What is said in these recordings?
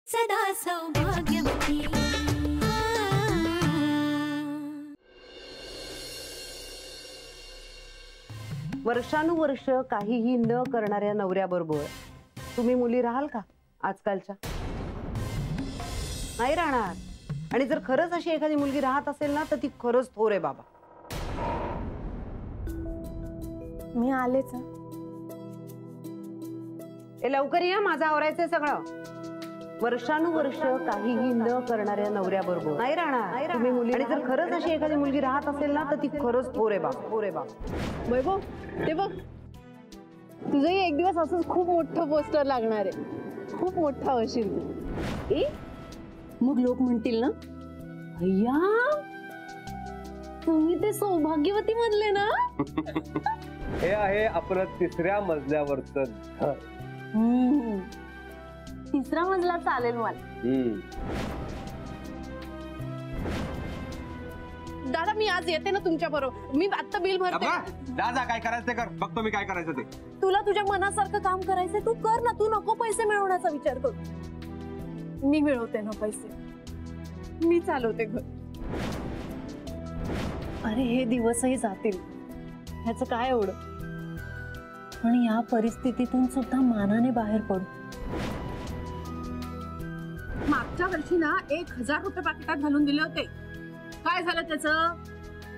सदा सौभाग्यवती। वर्षानुवर्ष काहीही न करणाऱ्या नवऱ्याबरोबर तुम्ही मुली राहाल का आजकालच्या? नाही राहणार। आणि जर खरंच अशी एखादी मुलगी राहत असेल ना तर ती खरंच थोर आहे बाबा। मी आलेच। लवकर या, माझं आवरायचंय सगळं। वर्षानुवर्ष काहीही न करणाऱ्या नवऱ्याबरोबर नाही राहणार तुम्ही मुली। आणि जर खरंच अशी एखादी मुलगी राहत असेल ना तर ती खरंच थोर आहे बाबा, थोर आहे बाबा। वैभव, ते बघ, तुझंही एक दिवस असंच खूप मोठं पोस्टर लागणार आहे। खूप मोठा होशील तू। मग लोक म्हणतील ना, अय्या तुम्ही ते सौभाग्यवती मधले ना। हे आहे आपलं 3ऱ्या मजल्यावरचं घर। तिसरा मजला चालेल मला। दादा मी आज येते ना तुमच्या बरोबर। मी आता बिल भरते। दादा काय करायचं ते कर, बघतो मी काय करायचं ते। तुला तुझ्या मनासारखं काम करायचंय, तू कर ना। तू नको पैसे मिळवण्याचा विचार कर। मी मिळवते ना पैसे, मी चालवते घर। अरे हे दिवसही जातील, ह्याचं काय एवढं। पण या परिस्थितीतून सुद्धा मानाने बाहेर पडू। मागच्या वर्षी ना 1000 रुपये पाकिटात घालून दिले होते। काय झालं त्याचं?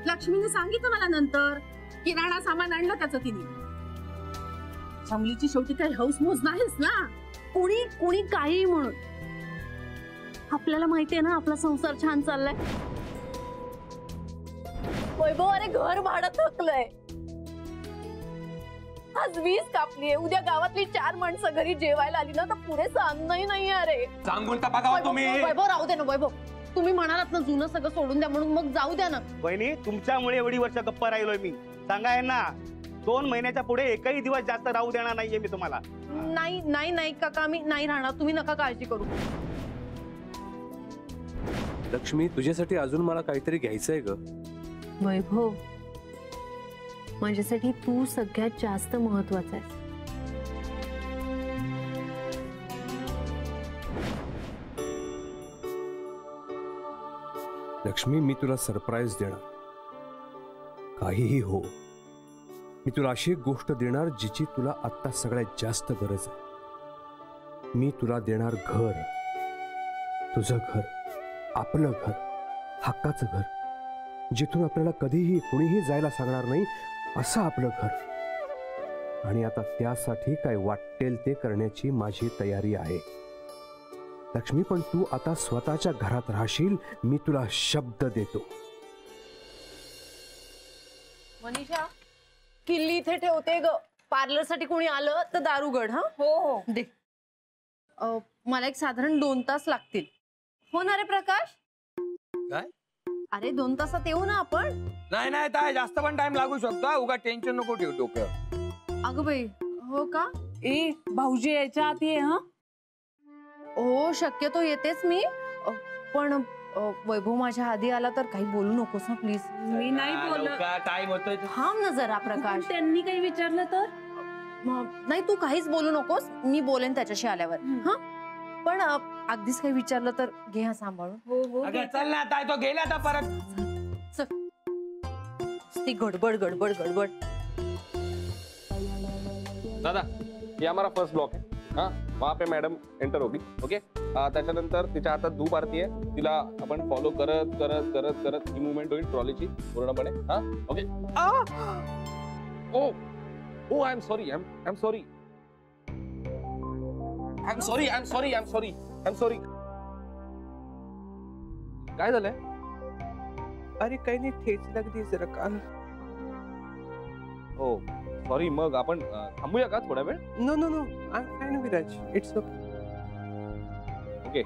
लक्ष्मीने सांगितलं मला नंतर, किराणा सामान आणलं त्याचं तिने। समलीची शेवटी काही हौसमौज नाहीच ना। कुणी कुणी काही म्हणून, आपल्याला माहितीये ना आपला संसार छान चाललाय। वैभव, अरे घर भाडं थकलंय। आज वीज कापलीये, उद्या गावातली 4 माणसं घरी जेवायला आली ना तर पुरेसं अन्नही नाही। अरे सांगून बघा तुम्ही। वैभव राहू दे ना। वैभव, तुम्ही म्हणालात ना जुनं सगळं सोडून द्या म्हणून, मग जाऊ द्या ना। बहिणी, तुमच्यामुळे एवढी वर्ष गप्पा राहिलोय मी। सांगाय ना, 2 महिन्याच्या पुढे एकही दिवस जास्त राहू देणार नाहीये मी तुम्हाला। नाही नाही नाही काका, मी नाही राहणार। तुम्ही नका काळजी करू। लक्ष्मी, तुझ्यासाठी अजून मला काहीतरी घ्यायचंय ग। वैभव, माझ्यासाठी तू सगळ्यात जास्त महत्वाचा आहेस। लक्ष्मी, मी तुला सरप्राईज देणार। काहीही हो, मी तुला अशी एक गोष्ट देणार जिची तुला आता सगळ्यात जास्त गरज आहे। मी तुला देणार घर, तुझं घर, आपलं घर, हक्काचं घर, जिथून आपल्याला कधीही कुणीही जायला सांगणार नाही असं आपलं घर। आणि आता त्यासाठी काय वाटेल ते करण्याची माझी तयारी आहे। लक्ष्मी, पण तू आता स्वतःच्या घरात राहशील, मी तुला शब्द देतो। मनीषा, किल्ली इथे ठेवते ग। पार्लर साठी कोणी आलं तर दारूगड। हा हो हो दे। मला एक साधारण 2 तास लागतील। हो ना रे प्रकाश? काय? अरे 2 तासात येऊ ना आपण? नाही नाही ताई, जास्त पण टाइम लागू शकतो। उगा टेन्शन नको ठेवू डोक्यावर। अगं बाई, हो का? भाऊजी यायच्या आत ये। हा हो, शक्यतो येतेच मी। पण वैभव माझ्या आधी आला तर काही बोलू नकोस ना प्लीज। मी नाही बोलत। टाइम होतोय। थांब ना जरा प्रकाश। त्यांनी काही विचारलं तर? नाही, तू काहीच बोलू नकोस, मी बोलेन त्याच्याशी आल्यावर। हा, पण अगदीच काही विचारलं तर घे हा सांभाळून। हो हो चल ना ताई, तो गेला आता परत। ती गडबड गडबड गडबड। दादा, ये हमारा फर्स्ट ब्लॉक है। हाँ, वहाँ पे मैडम एंटर होगी। ओके, त्याच्यानंतर तिच्या हातात धूप आरती आहे, तिला आपण फॉलो करत करत करत करत ही मुवमेंट होईल ट्रॉलीची पूर्णपणे। हाँ okay. Oh oh I am sorry, I am sorry, I am sorry, I am sorry, I am sorry, I am sorry. काय झालंय? अरे काही नाही, ठेच लागली जरा काल। हो सॉरी, मग आपण थांबूया का थोडा वेळ? No no no, I am fine Viraj, it's okay. Okay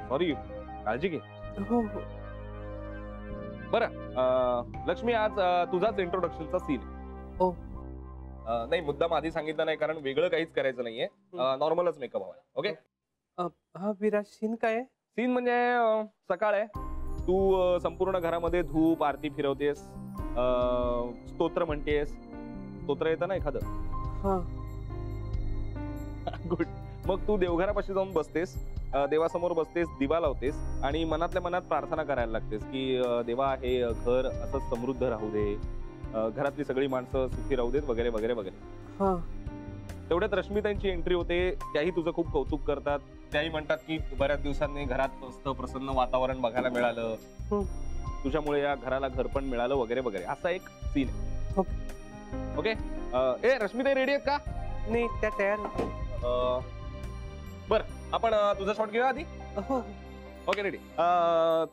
sorry, काळजी घे। हो हो। बरं लक्ष्मी, आज तुझाच इंट्रोडक्शनचा सीन आहे। ओ नाही, मुद्दाम आधी सांगितलं नाही कारण वेगळं काहीच करायचं नाहीये, नॉर्मलच मेकअप हवा। ओके हा विराज, सीन काय आहे? सीन म्हणजे सकाळ आहे, तू संपूर्ण घरामध्ये धूप आरती फिरवतेस, स्तोत्र म्हणतेस। स्तोत्र येतं ना एखादं? हा गुड। मग तू देवघरापाशी जाऊन बसतेस, देवासमोर बसतेस, दिवा लावतेस आणि मनातल्या मनात प्रार्थना करायला लागतेस की देवा हे घर असं समृद्ध राहू दे, घरातली सगळी माणसं सुखी राहू देत, वगैरे वगैरे वगैरे. हा. तेवढ्यात रश्मिताईंची एंट्री होते. त्याही तुझं खूप कौतुक करतात. त्याही म्हणतात की बऱ्याच दिवसांनी घरात मस्त प्रसन्न वातावरण बघायला मिळालं, तुझ्यामुळे या घराला घर पण मिळालं, वगैरे वगैरे. असा एक सीन आहे. ओके. ए रश्मिताई रेडी आहेत का? नाही, त्या तयार. बर, आपण तुझा शॉट घेऊया आधी. हो. Okay ready.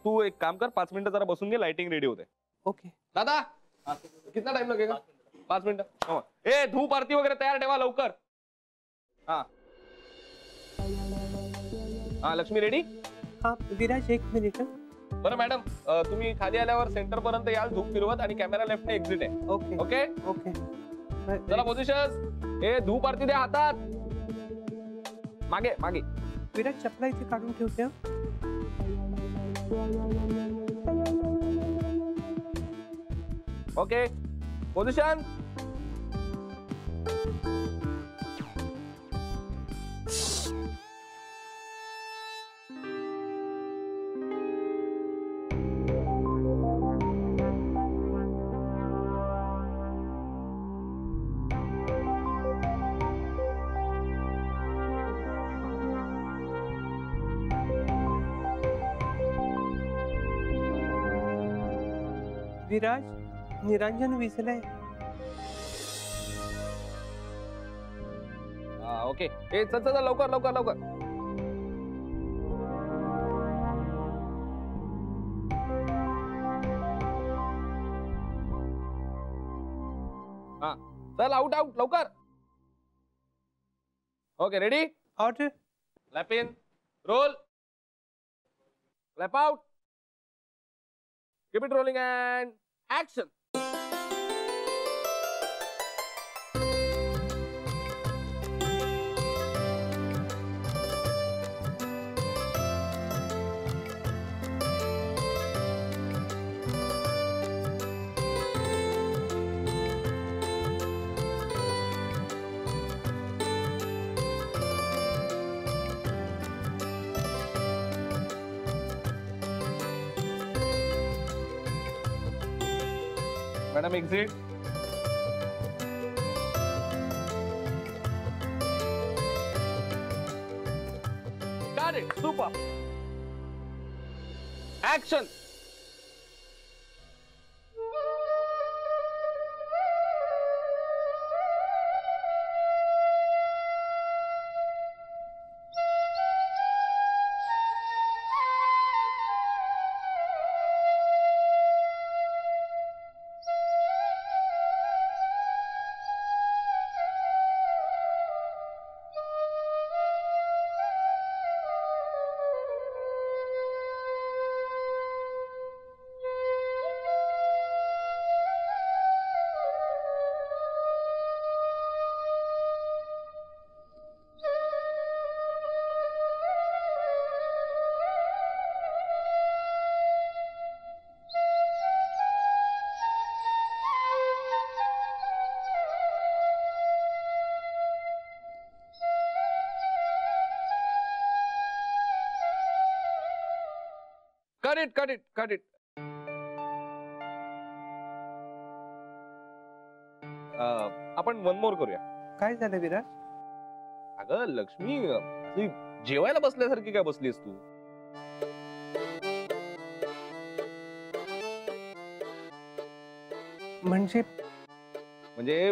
तू एक काम कर, 5 मिनिटं जरा बसून घे, लाइटिंग रेडी होते. ओके. दादा कितना टाइम लगेगा? 5 मिनिटं. ए धूप आरती वगैरे तयार ठेवा लवकर. हा हा लक्ष्मी रेडी? हा विराज, 1 मिनिट. बरं मॅडम, तुम्ही खाली आल्यावर सेंटर पर्यंत याल धूप फिरवत आणि कॅमेरा लेफ्टने एक्झिट आहे. Okay okay okay. चला पोझिशन. ए धूप आरती द्या हातात. मागे मागे. विराज, चपला इथे काढून ठेवते. Okay position. विराज, निरंजन विसलय. ओके. ए चल चल लवकर लवकर लवकर. हा चल आउट आउट लवकर. Okay ready? Order. Lap in, roll, lap out, keep it rolling and action. Madam, exit. Got it. Super. Action. Cut it. आपण वन मोर करूया. काय झालं विराज? अगं लक्ष्मी, अशी जेवायला बसल्यासारखी काय बसलीस तू? म्हणजे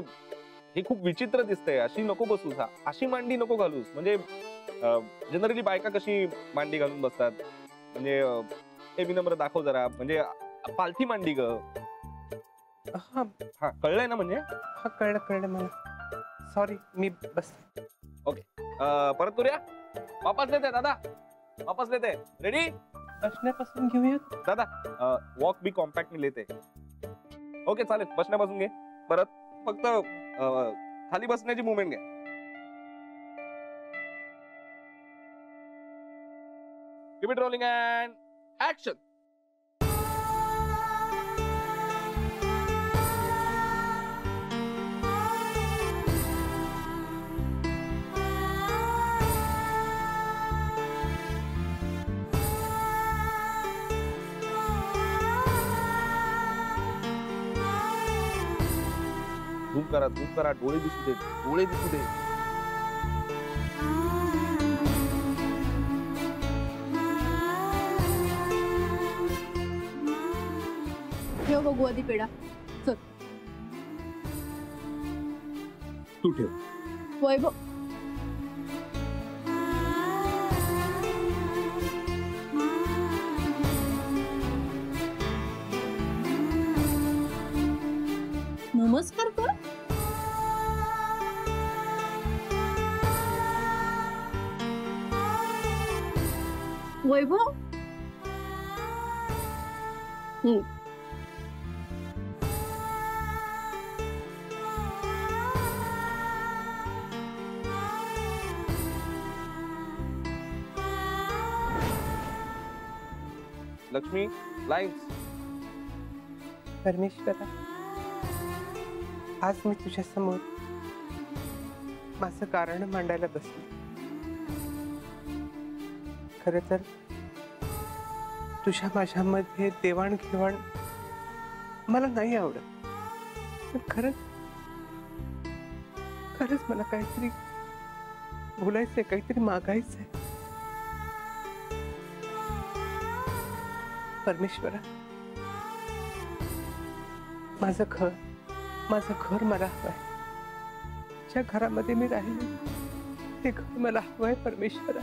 ही खूप विचित्र दिसतंय. अशी नको बसूस. अशी मांडी नको घालूस. म्हणजे जनरली बायका कशी मांडी घालून बसतात, म्हणजे हे विनम्र दाखव जरा. म्हणजे पालथी मांडी ग. हा कळलंय ना? म्हणजे हा कळलं मला. सॉरी, मी बस. ओके परत करूया. वापस लेते दादा, वापस लेते. रेडी? बसण्यापासून घेऊयात दादा. वॉक बी कॉम्पॅक्टली लेते. ओके चालेल, बसण्यापासून घे. परत फक्त खाली बसण्याची मुवमेंट घे. Keep it rolling and action. Zoom करा डोळे दिसू दे ठेव बघू आधी पेढा. चल तू ठेव. वैभव नमस्कार कर. वैभव लक्ष्मी लाईन्स. परमेश्वरा, आज मी तुझ्या समोर माझं कारण मांडायला बसले. खरं तर तुझ्या माझ्यामध्ये देवाणघेवाण मला नाही आवडत, पण खरंच मला काहीतरी बोलायचंय, काहीतरी मागायचंय. परमेश्वरा, माझं घर मला हवंय. ज्या घरामध्ये मी राहिले ते घर मला हवंय. परमेश्वरा,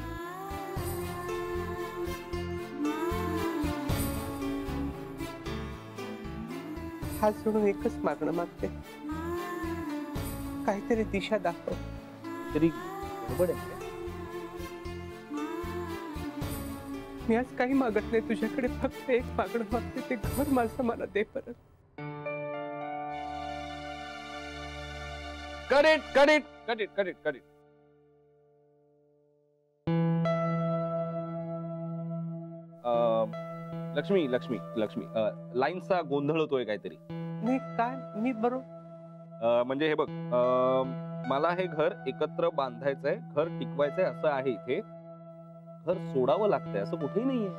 हात जोडून एकच मागणं मागते, काहीतरी दिशा दाखव. तरी बरोबर आहे. मी आज काही मागत नाही तुझ्याकडे, फक्त एक मागणं मागते, ते घर माझं मला दे परत. करेक्ट. लक्ष्मी लाईन्सचा गोंधळ होतोय काहीतरी. नाही काय, मी बरोबर. म्हणजे हे बघ, मला हे घर एकत्र बांधायचंय, घर टिकवायचंय असं आहे इथे. घर सोडावं लागतंय असं कुठेही नाहीये.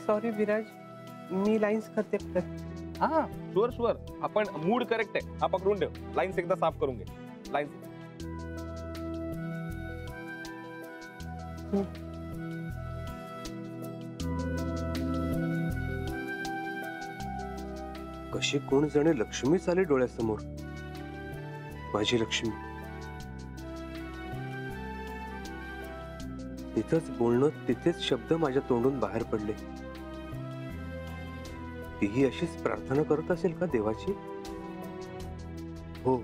सॉरी विराज, मी लाईन्स करते. हा शुअर. आपण मूड करेक्ट आहे, हा पकडून ठेव. लाईन्स एकदा साफ करून घे. लाईन्स कशी कोण जाणे लक्ष्मीच आली डोळ्यासमोर. माझी लक्ष्मी. तिथंच बोलणं, तिथेच शब्द माझ्या तोंडून बाहेर पडले. तीही अशीच प्रार्थना करत असेल का देवाची? हो,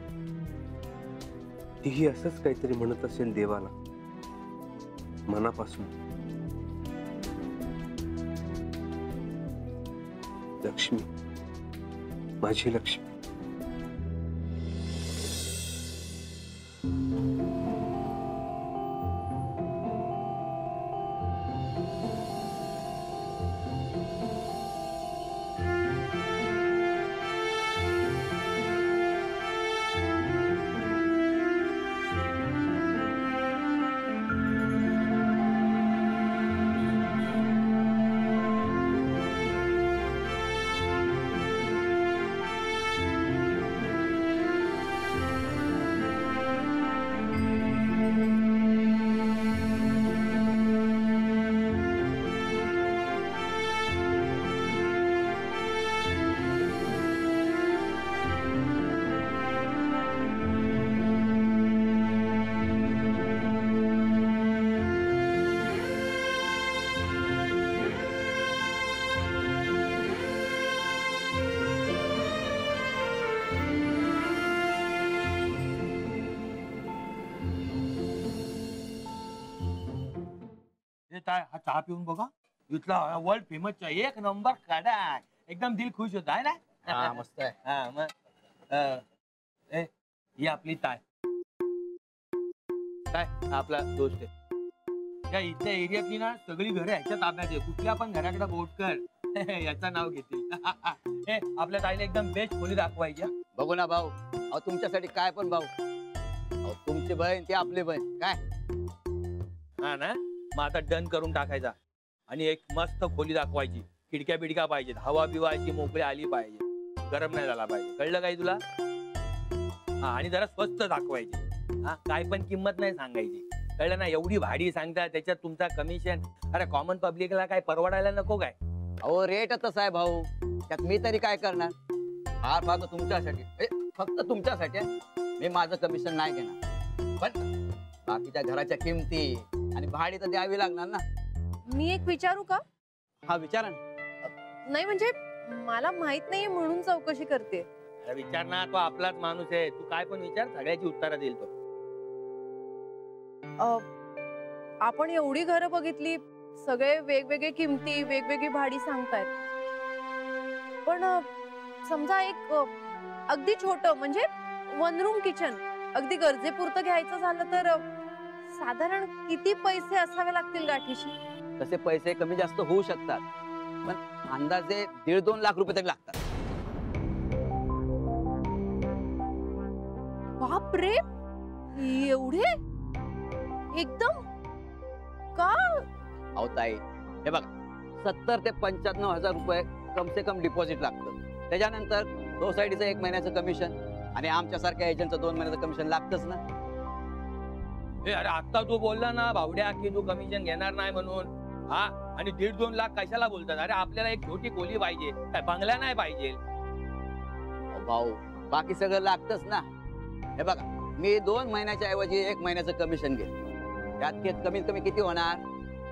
तीही असंच काहीतरी म्हणत असेल देवाला मनापासून. लक्ष्मी, माझी लक्ष्मी. हा चहा पिऊन बघा, इथला वर्ल्ड फेमसचा एक नंबर काढा, एकदम दिल खुश होत आहे ना. मस्त आहे. हा मग ही आपली ताय आपला दोस्त आहे. या इथल्या एरियातली ना सगळी घरं ह्याच्या ताब्यात आहे. कुठल्या पण घराकडे बोट कर याचं नाव घेतील. आपल्या ताईला एकदम बेस्ट खोली दाखवायची. बघू ना भाऊ, अहो तुमच्यासाठी काय पण भाऊ. अहो तुमची बहीण ते आपली बहीण काय. हा ना, मग आता डन करून टाकायचा आणि एक मस्त खोली दाखवायची. खिडक्या बिडक्या पाहिजेत, हवा बिवा अशी मोकळी आली पाहिजे, गरम नाही झाला पाहिजे. कळलं काय तुला? हा, आणि जरा स्वस्त दाखवायची. हा, काय पण किंमत नाही सांगायची. कळलं ना? एवढी भाडी सांगता, त्याच्यात तुमचा कमिशन. अरे कॉमन पब्लिकला काय परवडायला नको काय? अहो रेट तसा आहे भाऊ, त्यात मी तरी काय करणार? फार फार तुमच्यासाठी, फक्त तुमच्यासाठी मी माझं कमिशन नाही घेणार, पण बाकीच्या घराच्या किमती आणि भाडी तर द्यावी लागणार ना. मी एक विचारू का? हा विचारा ना. नाही म्हणजे मला माहित नाहीये म्हणून चौकशी करते. अरे विचार ना, तो आपलाच माणूस आहे. तू काय पण विचार, सगळ्याची उत्तरं देईल तो. आपण एवढी घरं बघितली, सगळे वेगवेगळे किमती, वेगवेगळी भाडी सांगतायत, पण समजा एक अगदी छोट म्हणजे 1 रूम किचन अगदी गरजेपुरतं घ्यायचं झालं तर साधारण किती पैसे असावे लागतील गाठीशी? तसे पैसे कमी जास्त होऊ शकतात, पण अंदाजे 1.5-2 लाख रुपये तरी लागतात. बापरे, एवढे एकदम? का? अहो ताई, हे बघा, 70 ते 95 हजार रुपये कम से कम डिपॉझिट लागतं. त्याच्यानंतर सोसायटीचं 1 महिन्याचं कमिशन आणि आमच्यासारख्या एजंटचं 2 महिन्याचं कमिशन लागतच ना. अरे आता तू बोलला ना भावड्या की तू कमिशन घेणार नाही म्हणून. हा, आणि 1.5-2 लाख कशाला बोलतात? अरे आपल्याला एक छोटी खोली पाहिजे, काय बंगला नाही पाहिजे. भाऊ, बाकी सगळं लागतच ना. हे बघा, मी 2 महिन्याच्या ऐवजी 1 महिन्याचं कमिशन घेतलं. त्यात कमीत कमी किती होणार?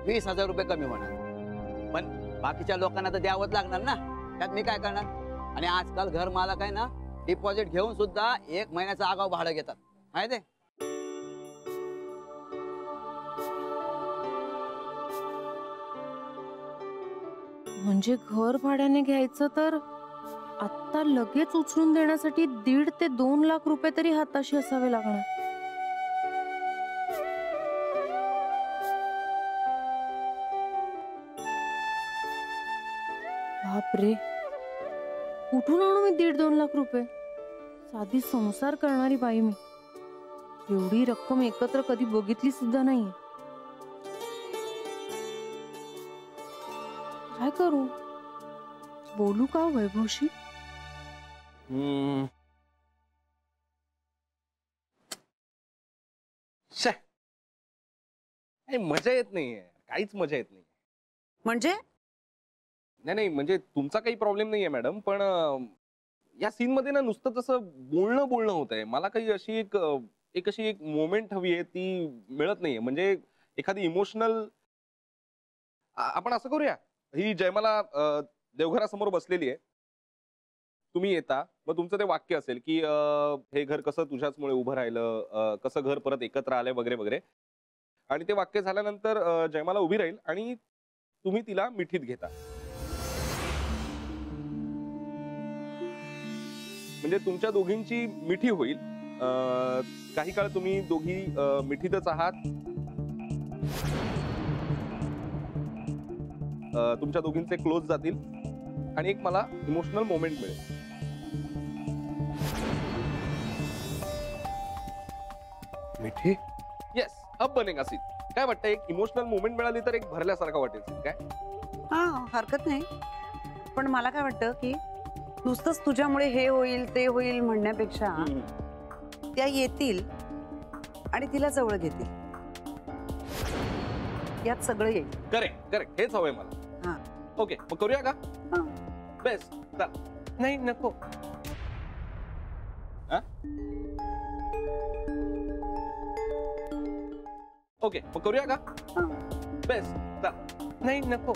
20,000 रुपये कमी होणार. पण बाकीच्या लोकांना तर द्यावंच लागणार ना. त्यात मी काय करणार? आणि आजकाल घर मालक आहे ना, डिपॉझिट घेऊन सुद्धा 1 महिन्याचं आगाऊ भाडं घेतात, माहिती आहे? म्हणजे घर भाड्याने घ्यायचं तर आता लगेच उचलून देण्यासाठी 1.5 ते 2 लाख रुपये तरी हाताशी असावे लागणार. बापरे, कुठून आणू मी 1.5-2 लाख रुपये? साधी संसार करणारी बाई मी, एवढी रक्कम एकत्र कधी बघितली सुद्धा नाहीये. काय करू? बोलू का वैभवशी? मजा येत नाहीये, काहीच मजा येत नाही. म्हणजे नाही म्हणजे तुमचा काही प्रॉब्लेम नाहीये मॅडम, पण या सीन मध्ये ना नुसतं तसं बोलणं होत आहे. मला काही अशी एक मोमेंट हवी आहे, ती मिळत नाहीये. म्हणजे एखादी इमोशनल, आपण असं करूया, ही जयमाला देवघरासमोर बसलेली आहे, तुम्ही येता, मग तुमचं ते वाक्य असेल की हे घर कसं तुझ्याचमुळे उभं राहिलं, कसं घर परत एकत्र आलंय वगैरे वगैरे. आणि ते वाक्य झाल्यानंतर जयमाला उभी राहील आणि तुम्ही तिला मिठीत घेता. म्हणजे तुमच्या दोघींची मिठी होईल. काही काळ तुम्ही दोघी मिठीतच आहात. तुमच्या दोघींचे क्लोज जातील आणि एक मला इमोशनल मोमेंट मिळेल. मिठी? येस, अब बनेगा सीन. काय वाटतं, एक इमोशनल मोमेंट मिळाली तर एक भरल्यासारखं वाटेल सीन काय? हा, हरकत नाही. पण मला काय वाटतं की नुसतंच तुझ्यामुळे हे होईल ते होईल म्हणण्यापेक्षा त्या येतील आणि तिला जवळ घेतील, यात सगळं येईल. करेक्ट, हेच हवंय मला. ओके, मग करूया का? बेस्ट. नाही, नको. ओके, मग करूया का? बेस्ट. नाही, नको.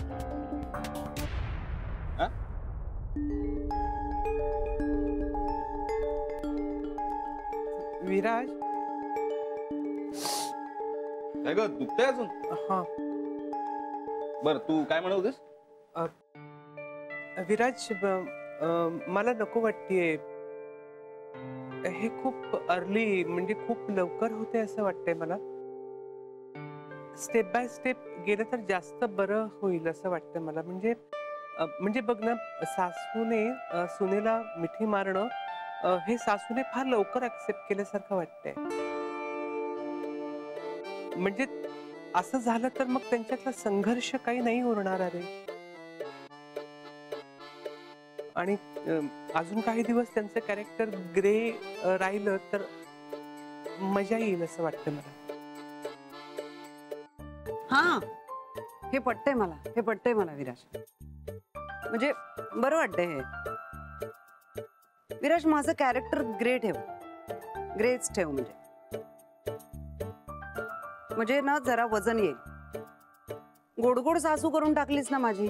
विराज, काय ग, दुखतंय अजून? हा. बर, तू काय म्हणत होतीस? विराज, मला नको वाटतेय. हे खूप अर्ली, म्हणजे खूप लवकर होते असं वाटतंय मला. स्टेप बाय स्टेप गेलं तर जास्त बरं होईल असं वाटतं मला. म्हणजे बघ ना, सासूने सुनेला मिठी मारणं हे सासूने फार लवकर ऍक्सेप्ट केल्यासारखं वाटतंय. म्हणजे असं झालं तर मग त्यांच्यातला संघर्ष काही नाही उरणार अरे. आणि अजून काही दिवस त्यांचं कॅरेक्टर ग्रे राहिलं तर मजा येईल असं वाटतं मला. हा हे पटतंय मला विराज. म्हणजे बरं वाटतंय हे. विराज माझं कॅरेक्टर ग्रे ठेव, ग्रेच ठेव. म्हणजे ना जरा वजन येईल. गोड गोड सासू करून टाकलीस ना माझी,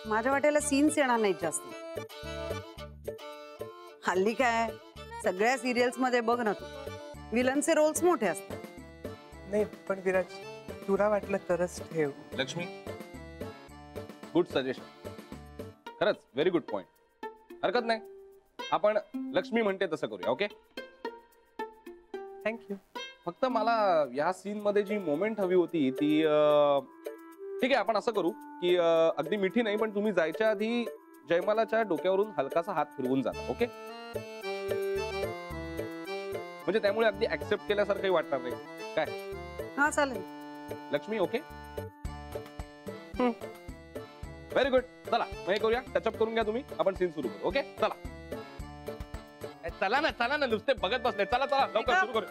माझ्या वाट्याला सीन्स येणार नाहीत जास्त. हल्ली काय सगळ्या सिरियल्स मध्ये बघ ना तू, विलनचे रोल्स मोठे असतात. नाही पण विराज तुला वाटलं तरच ठेव. Lakshmi, good suggestion. खरंच व्हेरी गुड पॉइंट. हरकत नाही, आपण लक्ष्मी म्हणते तसं करूया. Okay, thank you. फक्त मला या सीन मध्ये जी मोमेंट हवी होती ती ठीक आहे. आपण असं करू की अगदी मिठी नाही, पण तुम्ही जायच्या आधी जयमालाच्या डोक्यावरून हलकासा हात फिरवून जाता. ओके, म्हणजे त्यामुळे अगदी ऍक्सेप्ट केल्यासारखंही वाटणार नाही. काय? हा चालेल लक्ष्मी. Okay, very good. चला मग हे करूया, टचअप करून घ्या तुम्ही, आपण सीन सुरू करू. ओके चला. चला ना नुसते बघत बसले. चला लवकर सुरू करू.